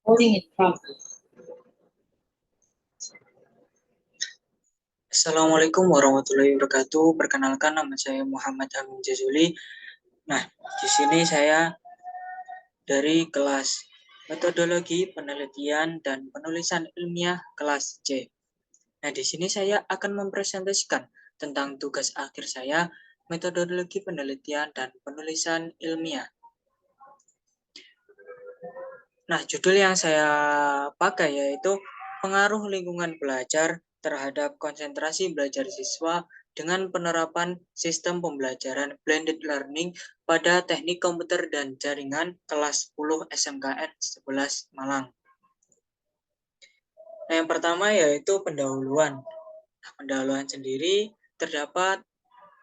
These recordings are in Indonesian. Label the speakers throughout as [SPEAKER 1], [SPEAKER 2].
[SPEAKER 1] Recording in progress.
[SPEAKER 2] Assalamualaikum warahmatullahi wabarakatuh. Perkenalkan, nama saya Muhammad Amin Jazuli. Nah, di sini saya dari kelas Metodologi Penelitian dan Penulisan Ilmiah kelas C. Nah, di sini saya akan mempresentasikan tentang tugas akhir saya, Metodologi Penelitian dan Penulisan Ilmiah. Nah, judul yang saya pakai yaitu pengaruh lingkungan belajar terhadap konsentrasi belajar siswa dengan penerapan sistem pembelajaran blended learning pada teknik komputer dan jaringan kelas 10 SMKN 11 Malang. Nah, yang pertama yaitu pendahuluan. Nah, pendahuluan sendiri terdapat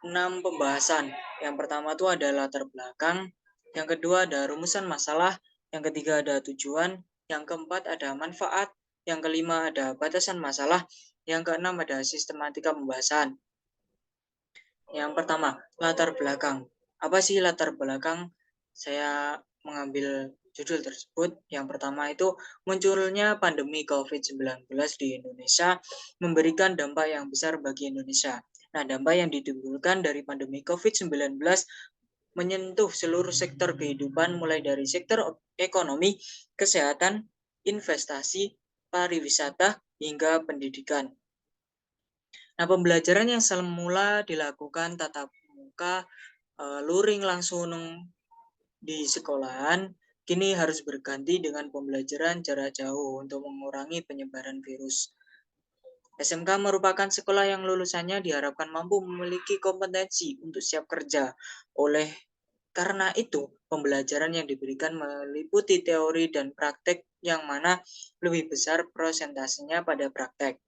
[SPEAKER 2] 6 pembahasan. Yang pertama itu ada latar belakang, yang kedua ada rumusan masalah, yang ketiga ada tujuan, yang keempat ada manfaat, yang kelima ada batasan masalah, yang keenam ada sistematika pembahasan. Yang pertama, latar belakang. Apa sih latar belakang? Saya mengambil judul tersebut. Yang pertama itu munculnya pandemi COVID-19 di Indonesia memberikan dampak yang besar bagi Indonesia. Nah, dampak yang ditimbulkan dari pandemi COVID-19 menyentuh seluruh sektor kehidupan mulai dari sektor ekonomi, kesehatan, investasi, pariwisata, hingga pendidikan. Nah, pembelajaran yang semula dilakukan tatap muka, luring langsung di sekolahan, kini harus berganti dengan pembelajaran jarak jauh untuk mengurangi penyebaran virus. SMK merupakan sekolah yang lulusannya diharapkan mampu memiliki kompetensi untuk siap kerja. Oleh karena itu, pembelajaran yang diberikan meliputi teori dan praktek yang mana lebih besar prosentasenya pada praktek.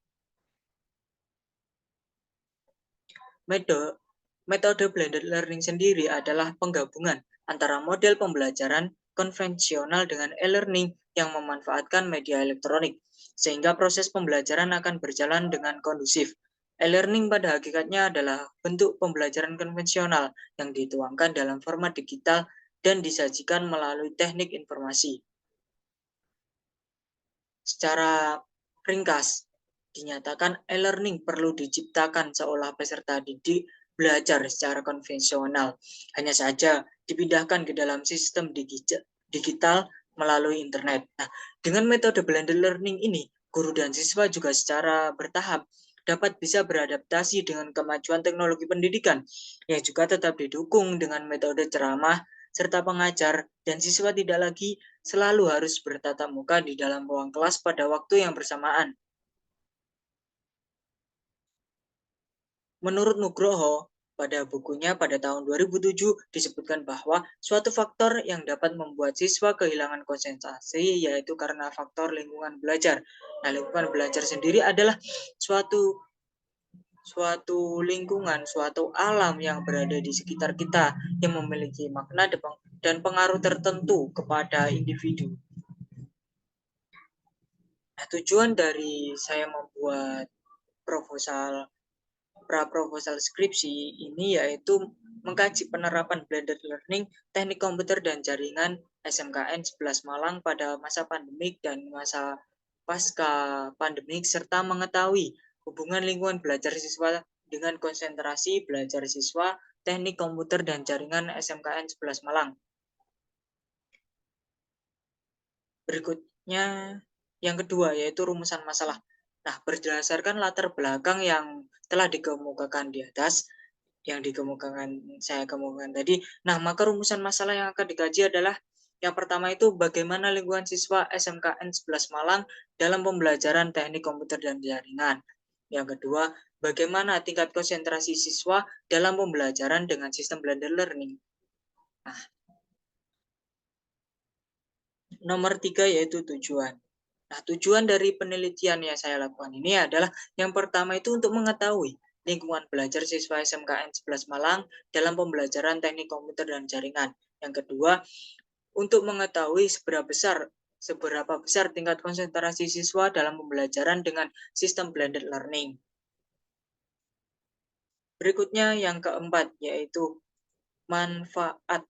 [SPEAKER 2] Metode blended learning sendiri adalah penggabungan antara model pembelajaran konvensional dengan e-learning yang memanfaatkan media elektronik, sehingga proses pembelajaran akan berjalan dengan kondusif. E-learning pada hakikatnya adalah bentuk pembelajaran konvensional yang dituangkan dalam format digital dan disajikan melalui teknik informasi. Secara ringkas, dinyatakan e-learning perlu diciptakan seolah peserta didik belajar secara konvensional, hanya saja dipindahkan ke dalam sistem digital melalui internet. Nah, dengan metode blended learning ini, guru dan siswa juga secara bertahap dapat bisa beradaptasi dengan kemajuan teknologi pendidikan, yang juga tetap didukung dengan metode ceramah, serta pengajar, dan siswa tidak lagi selalu harus bertatap muka di dalam ruang kelas pada waktu yang bersamaan. Menurut Nugroho, pada bukunya pada tahun 2007 disebutkan bahwa suatu faktor yang dapat membuat siswa kehilangan konsentrasi yaitu karena faktor lingkungan belajar. Nah, lingkungan belajar sendiri adalah suatu lingkungan, suatu alam yang berada di sekitar kita yang memiliki makna dan pengaruh tertentu kepada individu. Nah, tujuan dari saya membuat proposal skripsi ini yaitu mengkaji penerapan blended learning, teknik komputer dan jaringan SMKN 11 Malang pada masa pandemik dan masa pasca pandemik serta mengetahui hubungan lingkungan belajar siswa dengan konsentrasi belajar siswa, teknik komputer dan jaringan SMKN 11 Malang. Berikutnya yang kedua yaitu rumusan masalah. Nah, berdasarkan latar belakang yang telah dikemukakan di atas, yang saya kemukakan tadi, nah maka rumusan masalah yang akan dikaji adalah yang pertama itu bagaimana lingkungan siswa SMKN 11 Malang dalam pembelajaran teknik komputer dan jaringan. Yang kedua, bagaimana tingkat konsentrasi siswa dalam pembelajaran dengan sistem blended learning. Nah, nomor 3 yaitu tujuan. Nah, tujuan dari penelitian yang saya lakukan ini adalah yang pertama itu untuk mengetahui lingkungan belajar siswa SMKN 11 Malang dalam pembelajaran teknik komputer dan jaringan. Yang kedua, untuk mengetahui seberapa besar tingkat konsentrasi siswa dalam pembelajaran dengan sistem blended learning. Berikutnya yang keempat yaitu manfaat.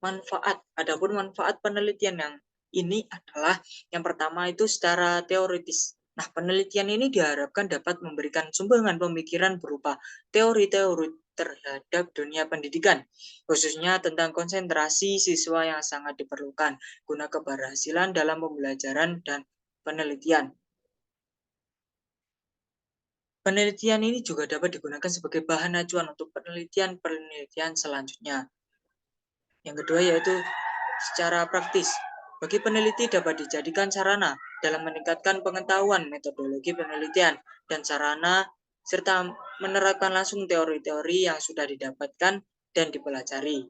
[SPEAKER 2] manfaat. Adapun manfaat penelitian yang ini adalah yang pertama itu secara teoritis. Nah, penelitian ini diharapkan dapat memberikan sumbangan pemikiran berupa teori-teori terhadap dunia pendidikan, khususnya tentang konsentrasi siswa yang sangat diperlukan guna keberhasilan dalam pembelajaran dan penelitian. Penelitian ini juga dapat digunakan sebagai bahan acuan untuk penelitian-penelitian selanjutnya. Yang kedua yaitu secara praktis. Bagi peneliti dapat dijadikan sarana dalam meningkatkan pengetahuan metodologi penelitian dan sarana serta menerapkan langsung teori-teori yang sudah didapatkan dan dipelajari.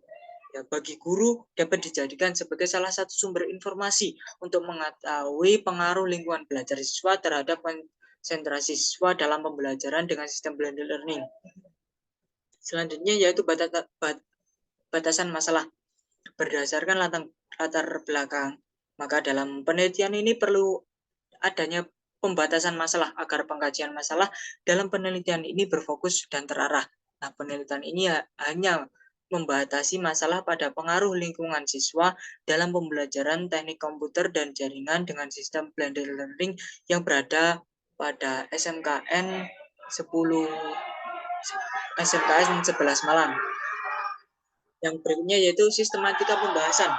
[SPEAKER 2] Ya, bagi guru dapat dijadikan sebagai salah satu sumber informasi untuk mengetahui pengaruh lingkungan belajar siswa terhadap konsentrasi siswa dalam pembelajaran dengan sistem blended learning. Selanjutnya yaitu batasan masalah. Berdasarkan latar belakang, maka dalam penelitian ini perlu adanya pembatasan masalah agar pengkajian masalah dalam penelitian ini berfokus dan terarah. Nah, penelitian ini hanya membatasi masalah pada pengaruh lingkungan siswa dalam pembelajaran teknik komputer dan jaringan dengan sistem blended learning yang berada pada SMKN 11 Malang. Yang berikutnya yaitu sistematika pembahasan,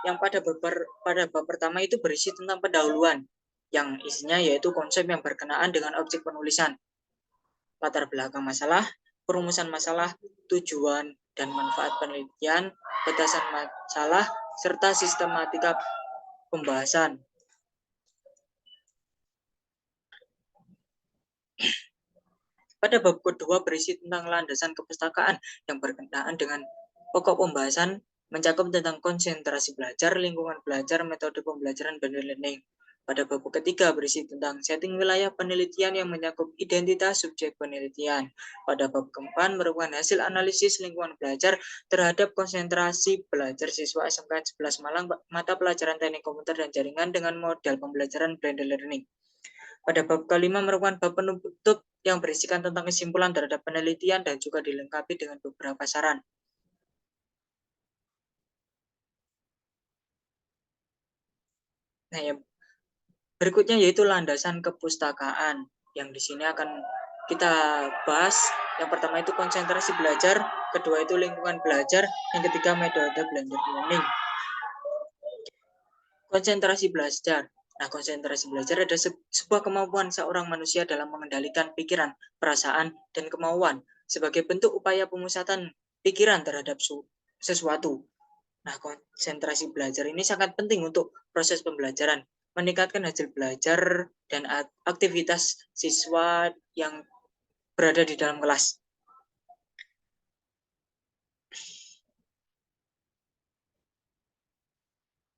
[SPEAKER 2] yang pada bab pertama itu berisi tentang pendahuluan, yang isinya yaitu konsep yang berkenaan dengan objek penulisan, latar belakang masalah, perumusan masalah, tujuan dan manfaat penelitian, batasan masalah, serta sistematika pembahasan. Pada bab kedua berisi tentang landasan kepustakaan yang berkenaan dengan pokok pembahasan, mencakup tentang konsentrasi belajar, lingkungan belajar, metode pembelajaran, dan learning. Pada bab ketiga berisi tentang setting wilayah penelitian yang mencakup identitas subjek penelitian. Pada bab keempat merupakan hasil analisis lingkungan belajar terhadap konsentrasi belajar siswa SMK 11 Malang mata pelajaran teknik komputer dan jaringan dengan model pembelajaran blended learning. Pada bab kelima merupakan bab penutup yang berisikan tentang kesimpulan terhadap penelitian dan juga dilengkapi dengan beberapa saran. Nah, yang berikutnya yaitu landasan kepustakaan yang di sini akan kita bahas. Yang pertama itu konsentrasi belajar, kedua itu lingkungan belajar, yang ketiga metode blended learning. Konsentrasi belajar. Nah, konsentrasi belajar adalah sebuah kemampuan seorang manusia dalam mengendalikan pikiran, perasaan, dan kemauan sebagai bentuk upaya pemusatan pikiran terhadap sesuatu. Nah, konsentrasi belajar ini sangat penting untuk proses pembelajaran, meningkatkan hasil belajar dan aktivitas siswa yang berada di dalam kelas.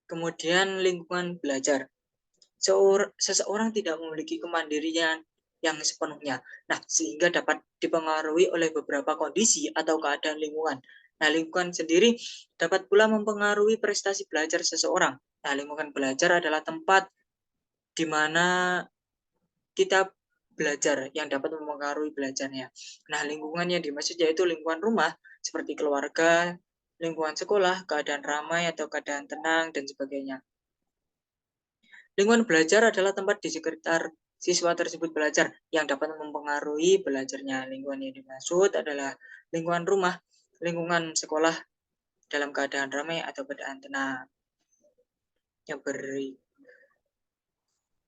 [SPEAKER 2] Kemudian lingkungan belajar. Seseorang tidak memiliki kemandirian yang sepenuhnya. Nah, sehingga dapat dipengaruhi oleh beberapa kondisi atau keadaan lingkungan. Nah, lingkungan sendiri dapat pula mempengaruhi prestasi belajar seseorang. Nah, lingkungan belajar adalah tempat di mana kita belajar yang dapat mempengaruhi belajarnya. Nah, lingkungan yang dimaksud yaitu lingkungan rumah, seperti keluarga, lingkungan sekolah, keadaan ramai atau keadaan tenang, dan sebagainya. Lingkungan belajar adalah tempat di sekitar siswa tersebut belajar yang dapat mempengaruhi belajarnya. Lingkungan yang dimaksud adalah lingkungan rumah, lingkungan sekolah dalam keadaan ramai atau keadaan tenang. Yang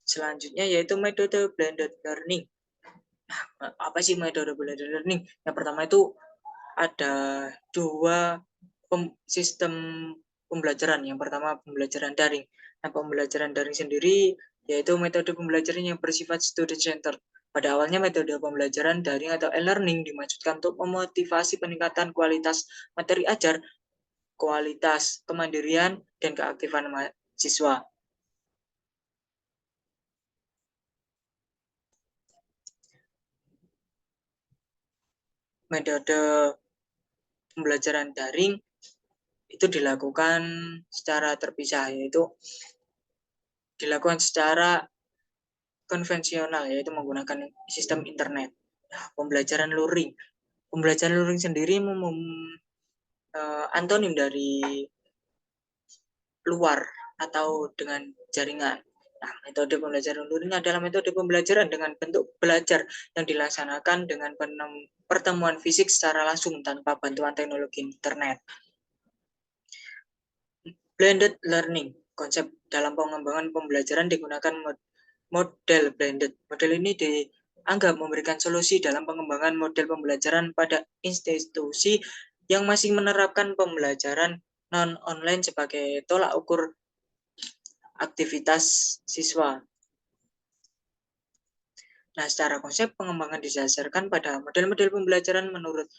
[SPEAKER 2] selanjutnya yaitu metode blended learning. Nah, apa sih metode blended learning? Yang pertama itu ada dua sistem pembelajaran. Yang pertama pembelajaran daring. Nah, pembelajaran daring sendiri yaitu metode pembelajaran yang bersifat student centered. Pada awalnya metode pembelajaran daring atau e-learning dimaksudkan untuk memotivasi peningkatan kualitas materi ajar, kualitas kemandirian, dan keaktifan mahasiswa. Metode pembelajaran daring itu dilakukan secara terpisah, yaitu dilakukan secara konvensional, yaitu menggunakan sistem internet. Nah, pembelajaran luring sendiri antonim dari luar atau dengan jaringan. Nah, metode pembelajaran luring adalah metode pembelajaran dengan bentuk belajar yang dilaksanakan dengan pertemuan fisik secara langsung tanpa bantuan teknologi internet. Blended learning, konsep dalam pengembangan pembelajaran digunakan model blended. Model ini dianggap memberikan solusi dalam pengembangan model pembelajaran pada institusi yang masih menerapkan pembelajaran non-online sebagai tolak ukur aktivitas siswa. Nah, secara konsep pengembangan didasarkan pada model-model pembelajaran menurut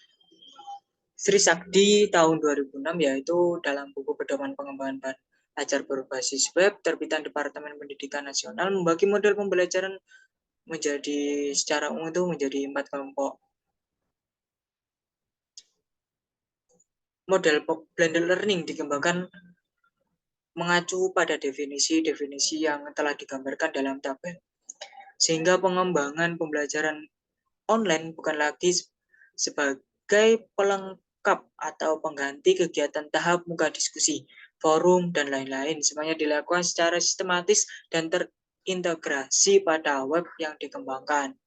[SPEAKER 2] Sri Sakti tahun 2006, yaitu dalam buku Pedoman Pengembangan Belajar Berbasis Web terbitan Departemen Pendidikan Nasional membagi model pembelajaran menjadi secara umum itu menjadi 4 kelompok. Model blended learning dikembangkan mengacu pada definisi-definisi yang telah digambarkan dalam tabel, sehingga pengembangan pembelajaran online bukan lagi sebagai pelengkap atau pengganti kegiatan tahap muka diskusi, forum, dan lain-lain. Semuanya dilakukan secara sistematis dan terintegrasi pada web yang dikembangkan.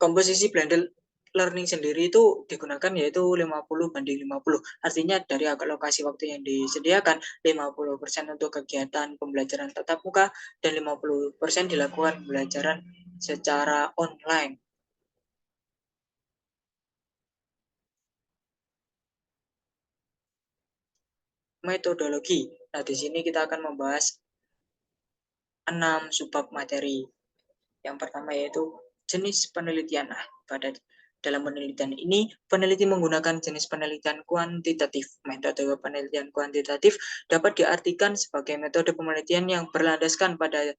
[SPEAKER 2] Komposisi blended learning sendiri itu digunakan yaitu 50/50. Artinya dari alokasi waktu yang disediakan 50% untuk kegiatan pembelajaran tatap muka dan 50% dilakukan pembelajaran secara online. Metodologi. Nah, di sini kita akan membahas 6 subbab materi. Yang pertama yaitu jenis penelitian. Nah, pada dalam penelitian ini, peneliti menggunakan jenis penelitian kuantitatif. Metode penelitian kuantitatif dapat diartikan sebagai metode penelitian yang berlandaskan pada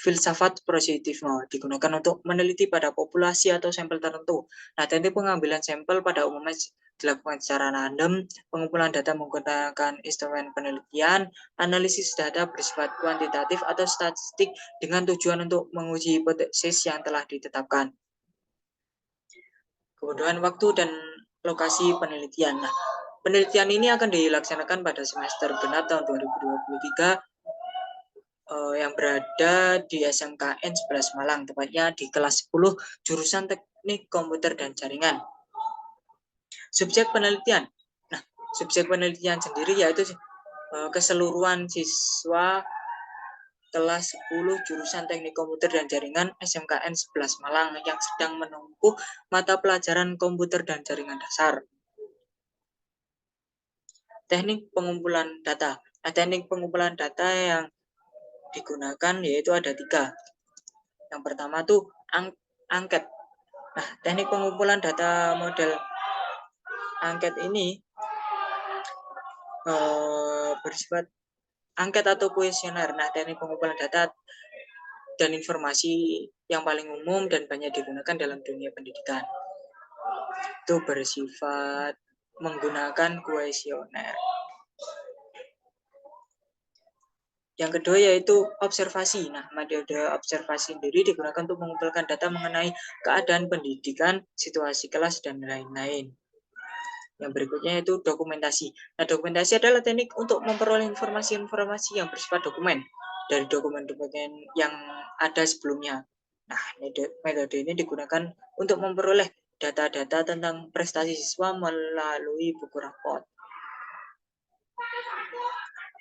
[SPEAKER 2] filsafat positivisme, digunakan untuk meneliti pada populasi atau sampel tertentu. Nah, teknik pengambilan sampel pada umumnya dilakukan secara random, pengumpulan data menggunakan instrumen penelitian, analisis data bersifat kuantitatif atau statistik dengan tujuan untuk menguji hipotesis yang telah ditetapkan. Kebutuhan waktu dan lokasi penelitian. Nah, penelitian ini akan dilaksanakan pada semester genap tahun 2023 yang berada di SMKN 11 Malang, tepatnya di kelas 10 jurusan Teknik Komputer dan Jaringan. Subjek penelitian. Nah, subjek penelitian sendiri yaitu keseluruhan siswa kelas 10 jurusan Teknik Komputer dan Jaringan SMKN 11 Malang yang sedang menempuh mata pelajaran komputer dan jaringan dasar. Teknik pengumpulan data. Nah, teknik pengumpulan data yang digunakan yaitu ada 3. Yang pertama tuh angket. Nah, teknik pengumpulan data model angket ini bersifat angket atau kuesioner. Nah, teknik pengumpulan data dan informasi yang paling umum dan banyak digunakan dalam dunia pendidikan. Itu bersifat menggunakan kuesioner. Yang kedua yaitu observasi. Nah, metode observasi sendiri digunakan untuk mengumpulkan data mengenai keadaan pendidikan, situasi kelas, dan lain-lain. Yang berikutnya yaitu dokumentasi. Nah, dokumentasi adalah teknik untuk memperoleh informasi-informasi yang bersifat dokumen dari dokumen-dokumen yang ada sebelumnya. Nah, metode ini digunakan untuk memperoleh data-data tentang prestasi siswa melalui buku raport.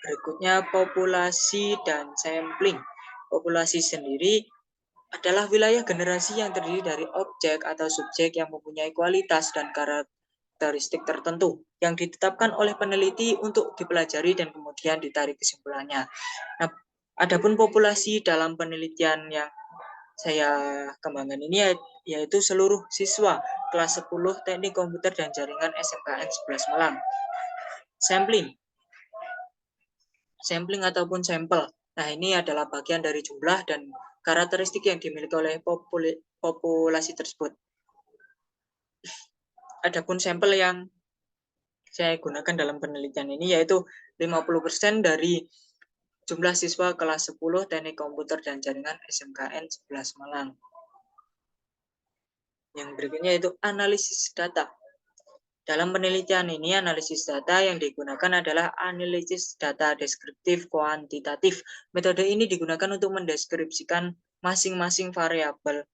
[SPEAKER 2] Berikutnya populasi dan sampling. Populasi sendiri adalah wilayah generasi yang terdiri dari objek atau subjek yang mempunyai kualitas dan karakteristik tertentu yang ditetapkan oleh peneliti untuk dipelajari dan kemudian ditarik kesimpulannya. Nah, adapun populasi dalam penelitian yang saya kembangkan ini yaitu seluruh siswa kelas 10 Teknik Komputer dan Jaringan SMKN 11 Malang. Sampling ataupun sampel. Nah, ini adalah bagian dari jumlah dan karakteristik yang dimiliki oleh populasi tersebut. Adapun sampel yang saya gunakan dalam penelitian ini yaitu 50% dari jumlah siswa kelas 10 Teknik Komputer dan Jaringan SMKN 11 Malang. Yang berikutnya yaitu analisis data. Dalam penelitian ini, analisis data yang digunakan adalah analisis data deskriptif kuantitatif. Metode ini digunakan untuk mendeskripsikan masing-masing variabel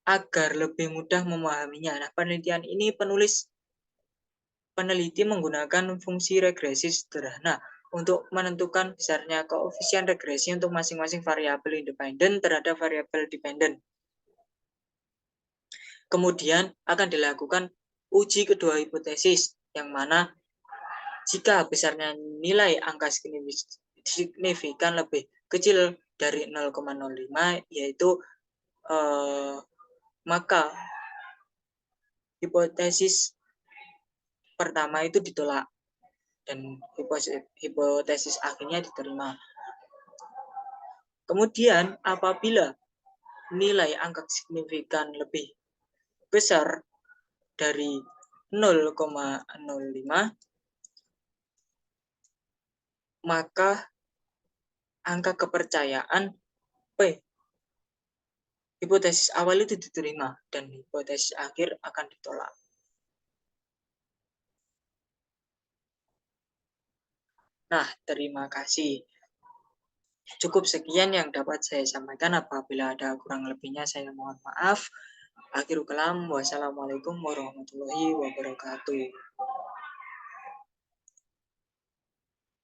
[SPEAKER 2] agar lebih mudah memahaminya. Nah, penelitian ini peneliti menggunakan fungsi regresi sederhana untuk menentukan besarnya koefisien regresi untuk masing-masing variabel independen terhadap variabel dependen. Kemudian akan dilakukan uji kedua hipotesis, yang mana jika besarnya nilai angka signifikan lebih kecil dari 0,05, yaitu maka hipotesis pertama itu ditolak dan hipotesis akhirnya diterima. Kemudian apabila nilai angka signifikan lebih besar dari 0,05, maka angka kepercayaan P hipotesis awal itu diterima dan hipotesis akhir akan ditolak. Nah, terima kasih. Cukup sekian yang dapat saya sampaikan. Apabila ada kurang lebihnya saya mohon maaf. Akhirul kalam, wassalamualaikum warahmatullahi wabarakatuh.